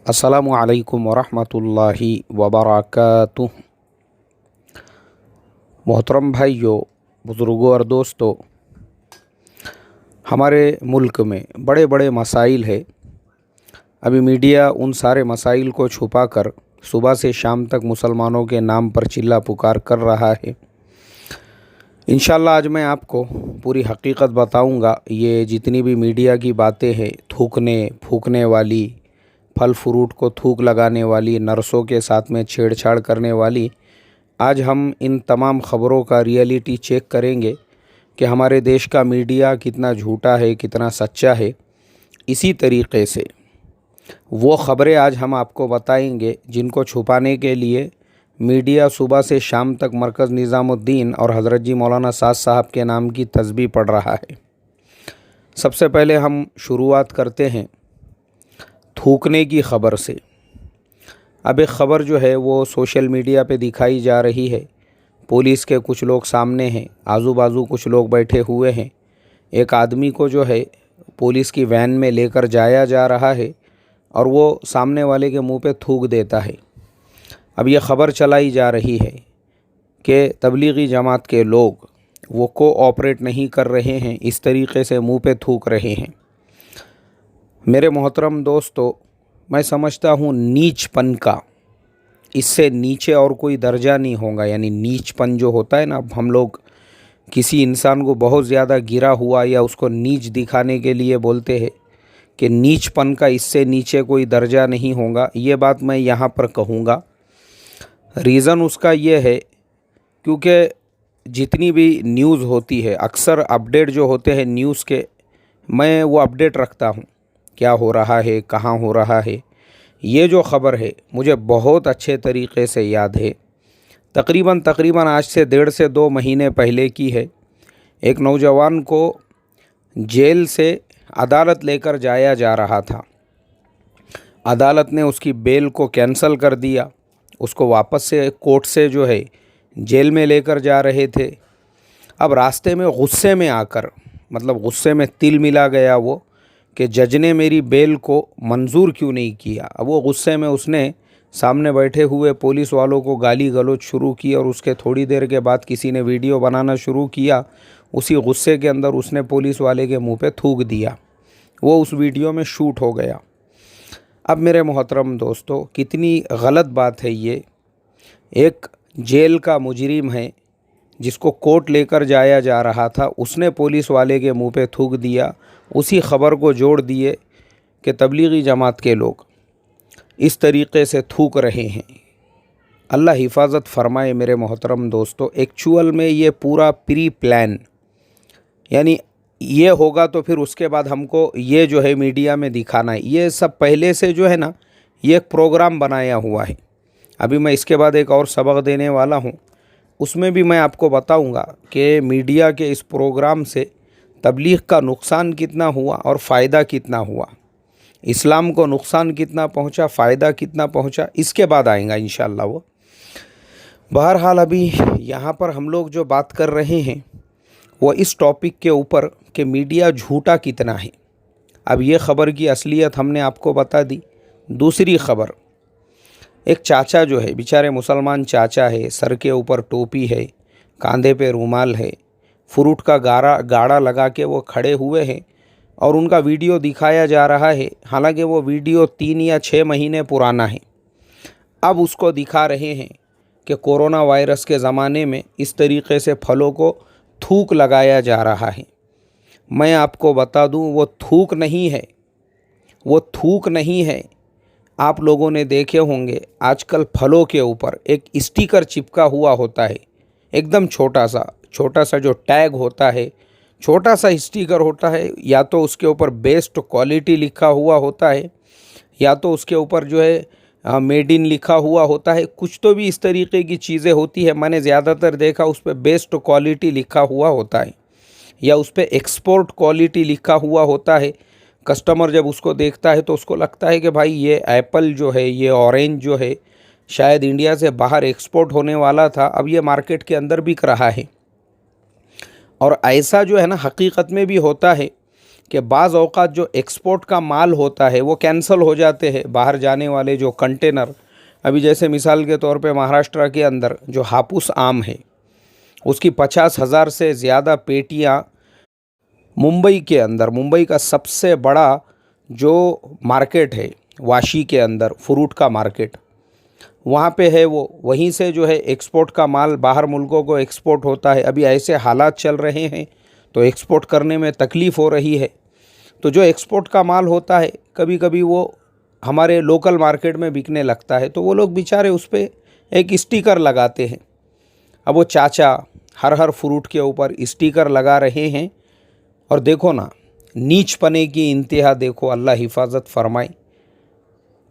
अस्सलामु अलैकुम वरहमतुल्लाहि वबरकातुह। मोहतरम भाइयों, बुज़ुर्गों और दोस्तों, हमारे मुल्क में बड़े बड़े मसाइल है। अभी मीडिया उन सारे मसाइल को छुपाकर सुबह से शाम तक मुसलमानों के नाम पर चिल्ला पुकार कर रहा है। इंशाअल्लाह आज मैं आपको पूरी हकीकत बताऊंगा। ये जितनी भी मीडिया की बातें हैं, थूकने फूकने वाली, फल फ्रूट को थूक लगाने वाली, नर्सों के साथ में छेड़छाड़ करने वाली, आज हम इन तमाम ख़बरों का रियलिटी चेक करेंगे कि हमारे देश का मीडिया कितना झूठा है, कितना सच्चा है। इसी तरीक़े से वो ख़बरें आज हम आपको बताएंगे जिनको छुपाने के लिए मीडिया सुबह से शाम तक मरकज़ निज़ामुद्दीन और हज़रत जी मौलाना साद साहब के नाम की तस्बीह पढ़ रहा है। सबसे पहले हम शुरुआत करते हैं थूकने की ख़बर से। अब एक ख़बर जो है वो सोशल मीडिया पे दिखाई जा रही है। पुलिस के कुछ लोग सामने हैं, आजू बाजू कुछ लोग बैठे हुए हैं। एक आदमी को जो है पुलिस की वैन में लेकर जाया जा रहा है और वो सामने वाले के मुंह पे थूक देता है। अब ये ख़बर चलाई जा रही है कि तबलीगी जमात के लोग वो कोऑपरेट नहीं कर रहे हैं, इस तरीक़े से मुंह पे थूक रहे हैं। मेरे मोहतरम दोस्तों, मैं समझता हूँ नीचपन का इससे नीचे और कोई दर्जा नहीं होगा। यानी नीचपन जो होता है ना, हम लोग किसी इंसान को बहुत ज़्यादा गिरा हुआ या उसको नीच दिखाने के लिए बोलते हैं कि नीचपन का इससे नीचे कोई दर्जा नहीं होगा। ये बात मैं यहाँ पर कहूँगा। रीज़न उसका ये है क्योंकि जितनी भी न्यूज़ होती है, अक्सर अपडेट जो होते हैं न्यूज़ के, मैं वो अपडेट रखता हूँ क्या हो रहा है, कहाँ हो रहा है। ये जो ख़बर है मुझे बहुत अच्छे तरीक़े से याद है। तकरीबन आज से 1.5 से 2 महीने पहले की है। एक नौजवान को जेल से अदालत लेकर जाया जा रहा था। अदालत ने उसकी बेल को कैंसल कर दिया। उसको वापस से कोर्ट से जो है जेल में लेकर जा रहे थे। अब रास्ते में गुस्से में आकर, मतलब गुस्से में तिल मिला गया वो कि जज ने मेरी बेल को मंजूर क्यों नहीं किया। अब वो गुस्से में उसने सामने बैठे हुए पुलिस वालों को गाली गलौज शुरू की और उसके थोड़ी देर के बाद किसी ने वीडियो बनाना शुरू किया। उसी गुस्से के अंदर उसने पुलिस वाले के मुंह पे थूक दिया। वो उस वीडियो में शूट हो गया। अब मेरे मोहतरम दोस्तों, कितनी गलत बात है ये। एक जेल का मुजरिम है जिसको कोर्ट लेकर जाया जा रहा था, उसने पुलिस वाले के मुंह पे थूक दिया। उसी ख़बर को जोड़ दिए कि तबलीगी जमात के लोग इस तरीक़े से थूक रहे हैं। अल्लाह हिफाजत फ़रमाए मेरे मोहतरम दोस्तों। एक्चुअल में ये पूरा प्री प्लान, यानी ये होगा तो फिर उसके बाद हमको ये जो है मीडिया में दिखाना है। ये सब पहले से जो है ना, ये एक प्रोग्राम बनाया हुआ है। अभी मैं इसके बाद एक और सबक देने वाला हूँ, उसमें भी मैं आपको बताऊँगा कि मीडिया के इस प्रोग्राम से तबलीग का नुकसान कितना हुआ और फ़ायदा कितना हुआ, इस्लाम को नुकसान कितना पहुंचा, फ़ायदा कितना पहुंचा, इसके बाद आएगा इंशाअल्लाह वो। बहरहाल अभी यहाँ पर हम लोग जो बात कर रहे हैं वो इस टॉपिक के ऊपर कि मीडिया झूठा कितना है। अब ये ख़बर की असलियत हमने आपको बता दी। दूसरी ख़बर, एक चाचा जो है, बेचारे मुसलमान चाचा है, सर के ऊपर टोपी है, कंधे पे रुमाल है, फ्रूट का गाड़ा लगा के वो खड़े हुए हैं और उनका वीडियो दिखाया जा रहा है। हालांकि वो वीडियो 3 या 6 महीने पुराना है। अब उसको दिखा रहे हैं कि कोरोना वायरस के ज़माने में इस तरीक़े से फलों को थूक लगाया जा रहा है। मैं आपको बता दूं, वो थूक नहीं है, वो थूक नहीं है। आप लोगों ने देखे होंगे आजकल फलों के ऊपर एक स्टिकर चिपका हुआ होता है, एकदम छोटा सा जो टैग होता है, छोटा सा स्टिकर होता है। या तो उसके ऊपर बेस्ट क्वालिटी लिखा हुआ होता है, या तो उसके ऊपर जो है मेड इन लिखा हुआ होता है। कुछ तो भी इस तरीके की चीज़ें होती है। मैंने ज़्यादातर देखा उस पर बेस्ट क्वालिटी लिखा हुआ होता है या उस पर एक्सपोर्ट क्वालिटी लिखा हुआ होता है। कस्टमर जब उसको देखता है तो उसको लगता है कि भाई ये एप्पल जो है, ये ऑरेंज जो है, शायद इंडिया से बाहर एक्सपोर्ट होने वाला था, अब ये मार्केट के अंदर बिक रहा है। और ऐसा जो है ना हकीकत में भी होता है कि बाज़ औक़ात जो एक्सपोर्ट का माल होता है वो कैंसल हो जाते हैं, बाहर जाने वाले जो कंटेनर। अभी जैसे मिसाल के तौर पे महाराष्ट्र के अंदर जो हापुस आम है उसकी 50,000 से ज़्यादा पेटियाँ मुंबई के अंदर, मुंबई का सबसे बड़ा जो मार्केट है वाशी के अंदर, फ्रूट का मार्केट वहाँ पे है, वो वहीं से जो है एक्सपोर्ट का माल बाहर मुल्कों को एक्सपोर्ट होता है। अभी ऐसे हालात चल रहे हैं तो एक्सपोर्ट करने में तकलीफ़ हो रही है। तो जो एक्सपोर्ट का माल होता है कभी कभी वो हमारे लोकल मार्केट में बिकने लगता है, तो वो लोग बेचारे उस पर एक स्टिकर लगाते हैं। अब वो चाचा हर फ्रूट के ऊपर स्टिकर लगा रहे हैं और देखो ना, नीचपने की इंतहा देखो, अल्लाह हिफाजत फरमाए।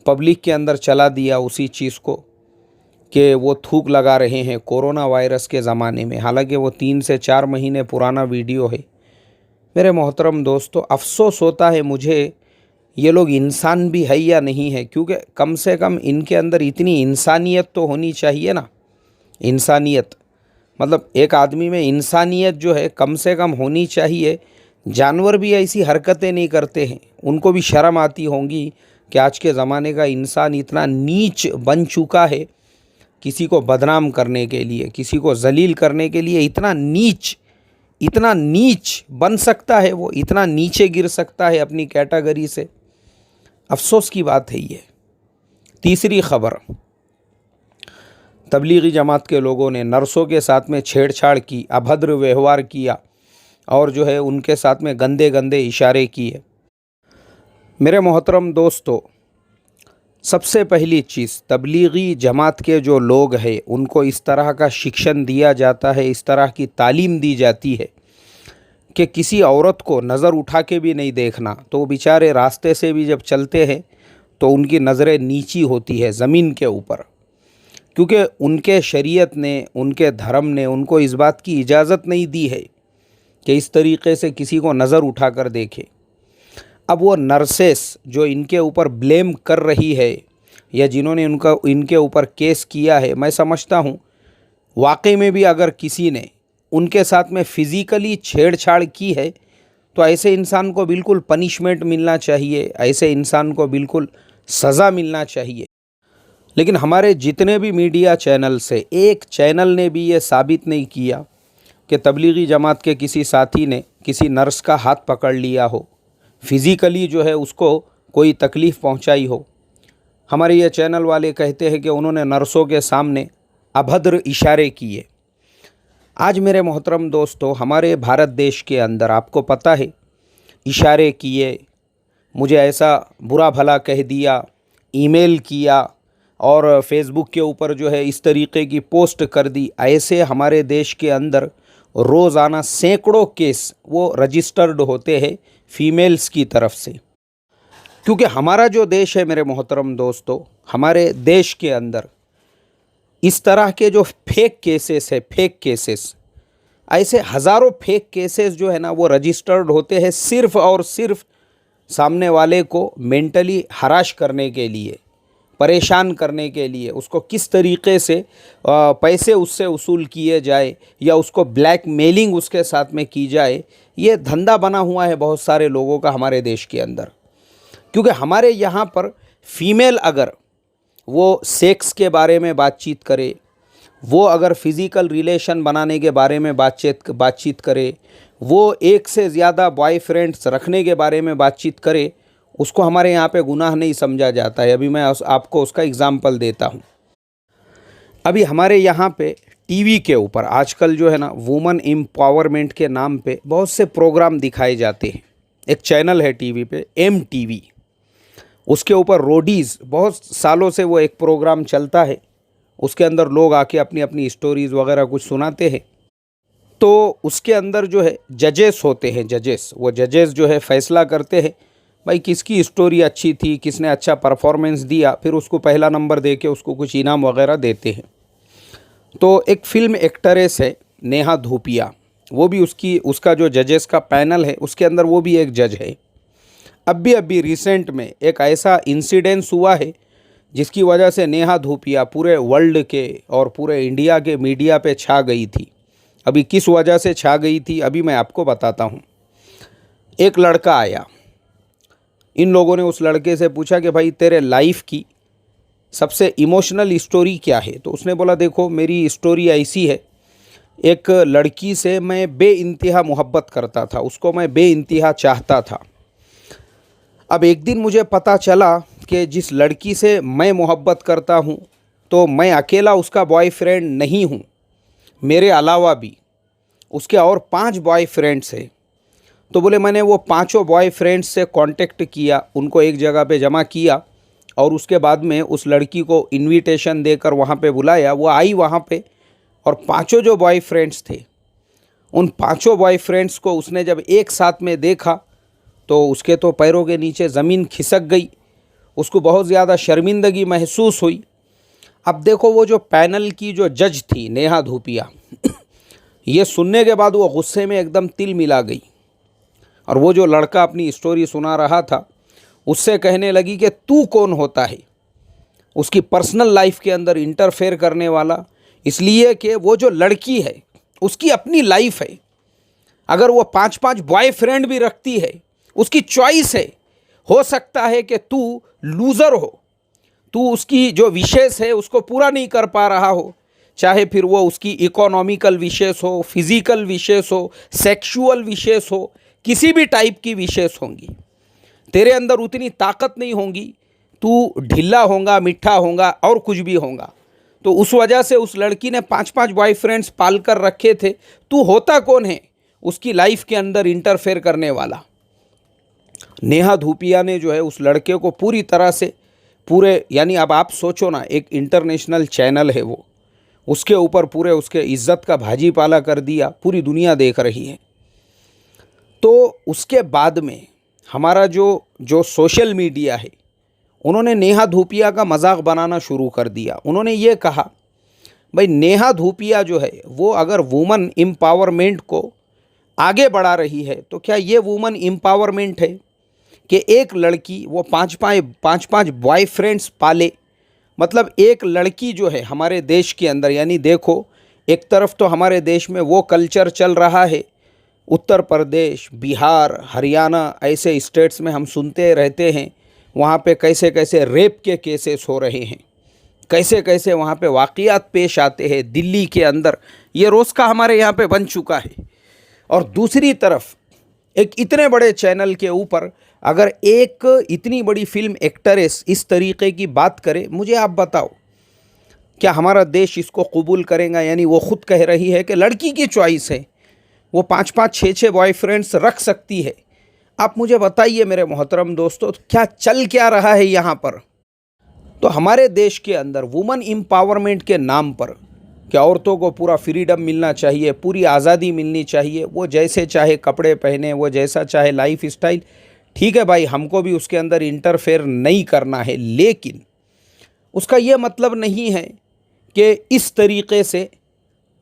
पब्लिक के अंदर चला दिया उसी चीज़ को कि वो थूक लगा रहे हैं कोरोना वायरस के ज़माने में, हालांकि वो 3 से 4 महीने पुराना वीडियो है। मेरे मोहतरम दोस्तों, अफसोस होता है मुझे ये लोग इंसान भी है या नहीं है, क्योंकि कम से कम इनके अंदर इतनी इंसानियत तो होनी चाहिए ना। इंसानियत मतलब एक आदमी में इंसानियत जो है कम से कम होनी चाहिए। जानवर भी ऐसी हरकतें नहीं करते हैं, उनको भी शर्म आती होंगी कि आज के ज़माने का इंसान इतना नीच बन चुका है, किसी को बदनाम करने के लिए, किसी को जलील करने के लिए इतना नीच बन सकता है, वो इतना नीचे गिर सकता है अपनी कैटेगरी से। अफसोस की बात है ये। तीसरी खबर, तबलीगी जमात के लोगों ने नर्सों के साथ में छेड़छाड़ की, अभद्र व्यवहार किया और जो है उनके साथ में गंदे गंदे इशारे किए। मेरे मोहतरम दोस्तों, सबसे पहली चीज़, तबलीगी जमात के जो लोग हैं उनको इस तरह का शिक्षण दिया जाता है, इस तरह की तालीम दी जाती है कि किसी औरत को नज़र उठा के भी नहीं देखना। तो वो बेचारे रास्ते से भी जब चलते हैं तो उनकी नज़रें नीची होती है ज़मीन के ऊपर, क्योंकि उनके शरीयत ने, उनके धर्म ने उनको इस बात की इजाज़त नहीं दी है कि इस तरीक़े से किसी को नज़र उठा कर देखे। अब वो नर्सेस जो इनके ऊपर ब्लेम कर रही है या जिन्होंने इनके ऊपर केस किया है, मैं समझता हूँ वाकई में भी अगर किसी ने उनके साथ में फ़िज़िकली छेड़छाड़ की है तो ऐसे इंसान को बिल्कुल पनिशमेंट मिलना चाहिए, ऐसे इंसान को बिल्कुल सज़ा मिलना चाहिए। लेकिन हमारे जितने भी मीडिया चैनल से एक चैनल ने भी ये साबित नहीं किया कि तबलीगी जमात के किसी साथी ने किसी नर्स का हाथ पकड़ लिया हो, फिज़िकली जो है उसको कोई तकलीफ़ पहुंचाई हो। हमारे ये चैनल वाले कहते हैं कि उन्होंने नर्सों के सामने अभद्र इशारे किए। आज मेरे मोहतरम दोस्तों, हमारे भारत देश के अंदर आपको पता है, इशारे किए, मुझे ऐसा बुरा भला कह दिया, ईमेल किया और फेसबुक के ऊपर जो है इस तरीक़े की पोस्ट कर दी, ऐसे हमारे देश के अंदर रोज़ाना सैकड़ों केस वो रजिस्टर्ड होते हैं फीमेल्स की तरफ से। क्योंकि हमारा जो देश है मेरे मोहतरम दोस्तों, हमारे देश के अंदर इस तरह के जो फेक केसेस है, फेक केसेस, ऐसे हज़ारों फेक केसेस जो है ना वो रजिस्टर्ड होते हैं सिर्फ़ और सिर्फ सामने वाले को मेंटली हराश करने के लिए, परेशान करने के लिए, उसको किस तरीक़े से पैसे उससे वसूल किए जाए या उसको ब्लैकमेलिंग उसके साथ में की जाए। ये धंधा बना हुआ है बहुत सारे लोगों का हमारे देश के अंदर। क्योंकि हमारे यहाँ पर फीमेल अगर वो सेक्स के बारे में बातचीत करे, वो अगर फ़िज़िकल रिलेशन बनाने के बारे में बातचीत करे, वो एक से ज़्यादा बॉयफ्रेंड्स रखने के बारे में बातचीत करे, उसको हमारे यहाँ पे गुनाह नहीं समझा जाता है। अभी मैं आपको उसका एग्ज़ाम्पल देता हूँ। अभी हमारे यहाँ पे टीवी के ऊपर आजकल जो है ना वुमेन एम्पावरमेंट के नाम पे बहुत से प्रोग्राम दिखाए जाते हैं। एक चैनल है टीवी पे, MTV, उसके ऊपर रोडीज़, बहुत सालों से वो एक प्रोग्राम चलता है। उसके अंदर लोग आके अपनी अपनी स्टोरीज़ वगैरह कुछ सुनाते हैं। तो उसके अंदर जो है जजेस होते हैं, वो जजेस जो है फ़ैसला करते हैं भाई किसकी स्टोरी अच्छी थी, किसने अच्छा परफॉर्मेंस दिया, फिर उसको पहला नंबर दे के उसको कुछ इनाम वगैरह देते हैं। तो एक फ़िल्म एक्ट्रेस है नेहा धूपिया, वो भी उसका जो जजेस का पैनल है उसके अंदर वो भी एक जज है। अभी रिसेंट में एक ऐसा इंसिडेंस हुआ है जिसकी वजह से नेहा धूपिया पूरे वर्ल्ड के और पूरे इंडिया के मीडिया पे छा गई थी। अभी किस वजह से छा गई थी अभी मैं आपको बताता हूँ। एक लड़का आया। इन लोगों ने उस लड़के से पूछा कि भाई तेरे लाइफ की सबसे इमोशनल स्टोरी क्या है। तो उसने बोला देखो मेरी स्टोरी ऐसी है, एक लड़की से मैं बेइंतहा मोहब्बत करता था, उसको मैं बेइंतहा चाहता था। अब एक दिन मुझे पता चला कि जिस लड़की से मैं मोहब्बत करता हूँ तो मैं अकेला उसका बॉयफ्रेंड नहीं हूँ, मेरे अलावा भी उसके और 5 बॉयफ्रेंड्स हैं। तो बोले मैंने वो 5 बॉयफ्रेंड्स से कांटेक्ट किया, उनको एक जगह पे जमा किया और उसके बाद में उस लड़की को इनविटेशन देकर वहाँ पे बुलाया। वो आई वहाँ पे और 5 जो बॉयफ्रेंड्स थे उन 5 बॉयफ्रेंड्स को उसने जब एक साथ में देखा तो उसके तो पैरों के नीचे ज़मीन खिसक गई, उसको बहुत ज़्यादा शर्मिंदगी महसूस हुई। अब देखो वो जो पैनल की जो जज थी नेहा धूपिया, ये सुनने के बाद वो गुस्से में एकदम तिल मिला गई और वो जो लड़का अपनी स्टोरी सुना रहा था उससे कहने लगी कि तू कौन होता है उसकी पर्सनल लाइफ के अंदर इंटरफेयर करने वाला। इसलिए कि वो जो लड़की है उसकी अपनी लाइफ है, अगर वो 5-5 बॉयफ्रेंड भी रखती है उसकी चॉइस है। हो सकता है कि तू लूज़र हो, तू उसकी जो विशेष है उसको पूरा नहीं कर पा रहा हो, चाहे फिर वो उसकी इकोनॉमिकल विशेष हो, फिजिकल विशेष हो, सेक्सुअल विशेष हो, किसी भी टाइप की विशेष होंगी। तेरे अंदर उतनी ताकत नहीं होगी, तू ढीला होगा, मिठा होगा और कुछ भी होगा। तो उस वजह से उस लड़की ने 5-5 बॉयफ्रेंड्स पाल कर रखे थे। तू होता कौन है उसकी लाइफ के अंदर इंटरफेयर करने वाला। नेहा धूपिया ने जो है उस लड़के को पूरी तरह से पूरे, यानी अब आप सोचो ना, एक इंटरनेशनल चैनल है वो, उसके ऊपर पूरे उसके इज्जत का भाजी पाला कर दिया, पूरी दुनिया देख रही है। तो उसके बाद में हमारा जो सोशल मीडिया है उन्होंने नेहा धूपिया का मजाक बनाना शुरू कर दिया। उन्होंने ये कहा भाई नेहा धूपिया जो है वो अगर वुमन एम्पावरमेंट को आगे बढ़ा रही है तो क्या ये वुमन एम्पावरमेंट है कि एक लड़की वो 5-5 बॉयफ्रेंड्स पाले। मतलब एक लड़की जो है हमारे देश के अंदर, यानी देखो एक तरफ तो हमारे देश में वो कल्चर चल रहा है, उत्तर प्रदेश, बिहार, हरियाणा ऐसे स्टेट्स में हम सुनते रहते हैं वहाँ पे कैसे कैसे रेप के केसेस हो रहे हैं, कैसे कैसे वहाँ पे वाक़ियात पेश आते हैं। दिल्ली के अंदर ये रोज़ का हमारे यहाँ पे बन चुका है। और दूसरी तरफ एक इतने बड़े चैनल के ऊपर अगर एक इतनी बड़ी फिल्म एक्ट्रेस इस तरीके की बात करे, मुझे आप बताओ क्या हमारा देश इसको कबूल करेगा। यानी वो खुद कह रही है कि लड़की की चॉइस है, वो 5-5, 6-6 बॉयफ्रेंड्स रख सकती है। आप मुझे बताइए मेरे मोहतरम दोस्तों, क्या चल क्या रहा है यहाँ पर। तो हमारे देश के अंदर वुमेन एम्पावरमेंट के नाम पर कि औरतों को पूरा फ्रीडम मिलना चाहिए, पूरी आज़ादी मिलनी चाहिए, वो जैसे चाहे कपड़े पहने, वो जैसा चाहे लाइफ स्टाइल, ठीक है भाई, हमको भी उसके अंदर इंटरफेयर नहीं करना है। लेकिन उसका ये मतलब नहीं है कि इस तरीके से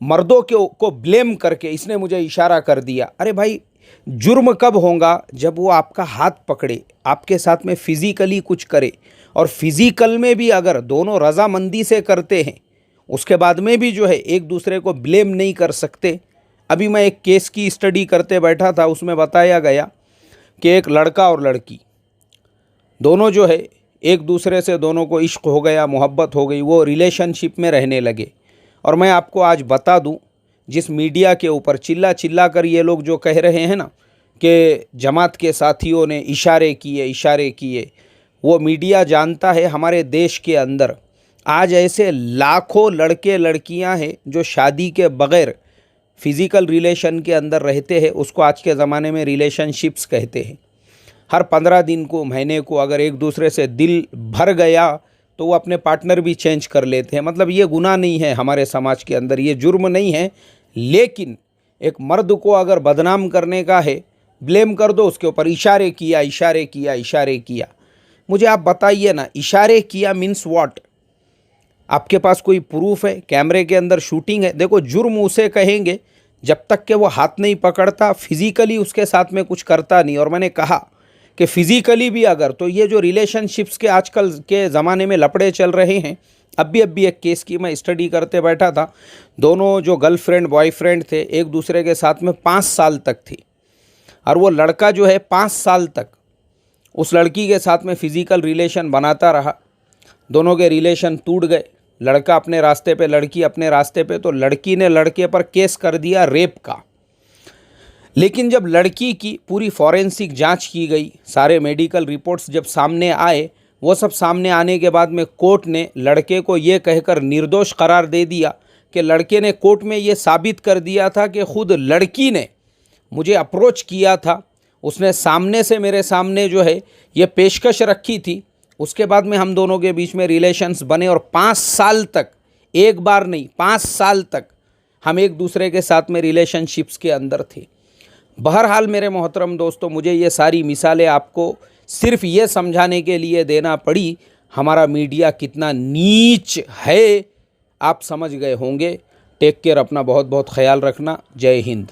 मर्दों को ब्लेम करके इसने मुझे इशारा कर दिया। अरे भाई, जुर्म कब होगा जब वो आपका हाथ पकड़े, आपके साथ में फ़िज़िकली कुछ करे, और फिज़िकल में भी अगर दोनों रज़ामंदी से करते हैं उसके बाद में भी जो है एक दूसरे को ब्लेम नहीं कर सकते। अभी मैं एक केस की स्टडी करते बैठा था, उसमें बताया गया कि एक लड़का और लड़की दोनों जो है एक दूसरे से, दोनों को इश्क हो गया, मोहब्बत हो गई, वो रिलेशनशिप में रहने लगे। और मैं आपको आज बता दूं, जिस मीडिया के ऊपर चिल्ला कर ये लोग जो कह रहे हैं ना कि जमात के साथियों ने इशारे किए, वो मीडिया जानता है हमारे देश के अंदर आज ऐसे लाखों लड़के लड़कियां हैं जो शादी के बग़ैर फ़िज़िकल रिलेशन के अंदर रहते हैं। उसको आज के ज़माने में रिलेशनशिप्स कहते हैं। हर 15 दिन को, महीने को अगर एक दूसरे से दिल भर गया तो वो अपने पार्टनर भी चेंज कर लेते हैं। मतलब ये गुनाह नहीं है हमारे समाज के अंदर, ये जुर्म नहीं है। लेकिन एक मर्द को अगर बदनाम करने का है, ब्लेम कर दो उसके ऊपर, इशारे किया। मुझे आप बताइए ना, इशारे किया मीन्स व्हाट? आपके पास कोई प्रूफ है? कैमरे के अंदर शूटिंग है? देखो, जुर्म उसे कहेंगे जब तक कि वो हाथ नहीं पकड़ता, फिज़िकली उसके साथ में कुछ करता नहीं। और मैंने कहा कि फ़िज़िकली भी अगर, तो ये जो रिलेशनशिप्स के आजकल के ज़माने में लफड़े चल रहे हैं, अभी एक केस की मैं स्टडी करते बैठा था। दोनों जो गर्लफ्रेंड बॉयफ्रेंड थे एक दूसरे के साथ में 5 साल तक थी। और वो लड़का जो है 5 साल तक उस लड़की के साथ में फिज़िकल रिलेशन बनाता रहा। दोनों के रिलेशन टूट गए, लड़का अपने रास्ते पे, लड़की अपने रास्ते पे, तो लड़की ने लड़के पर केस कर दिया रेप का। लेकिन जब लड़की की पूरी फॉरेंसिक जांच की गई, सारे मेडिकल रिपोर्ट्स जब सामने आए, वो सब सामने आने के बाद में कोर्ट ने लड़के को ये कहकर निर्दोष करार दे दिया कि लड़के ने कोर्ट में ये साबित कर दिया था कि खुद लड़की ने मुझे अप्रोच किया था, उसने सामने से मेरे सामने जो है ये पेशकश रखी थी, उसके बाद में हम दोनों के बीच में रिलेशंस बने और 5 साल तक, एक बार नहीं 5 साल तक हम एक दूसरे के साथ में रिलेशनशिप्स के अंदर थे। बहरहाल मेरे मोहतरम दोस्तों, मुझे ये सारी मिसालें आपको सिर्फ ये समझाने के लिए देना पड़ी हमारा मीडिया कितना नीच है, आप समझ गए होंगे। टेक केयर, अपना बहुत बहुत ख्याल रखना। जय हिंद।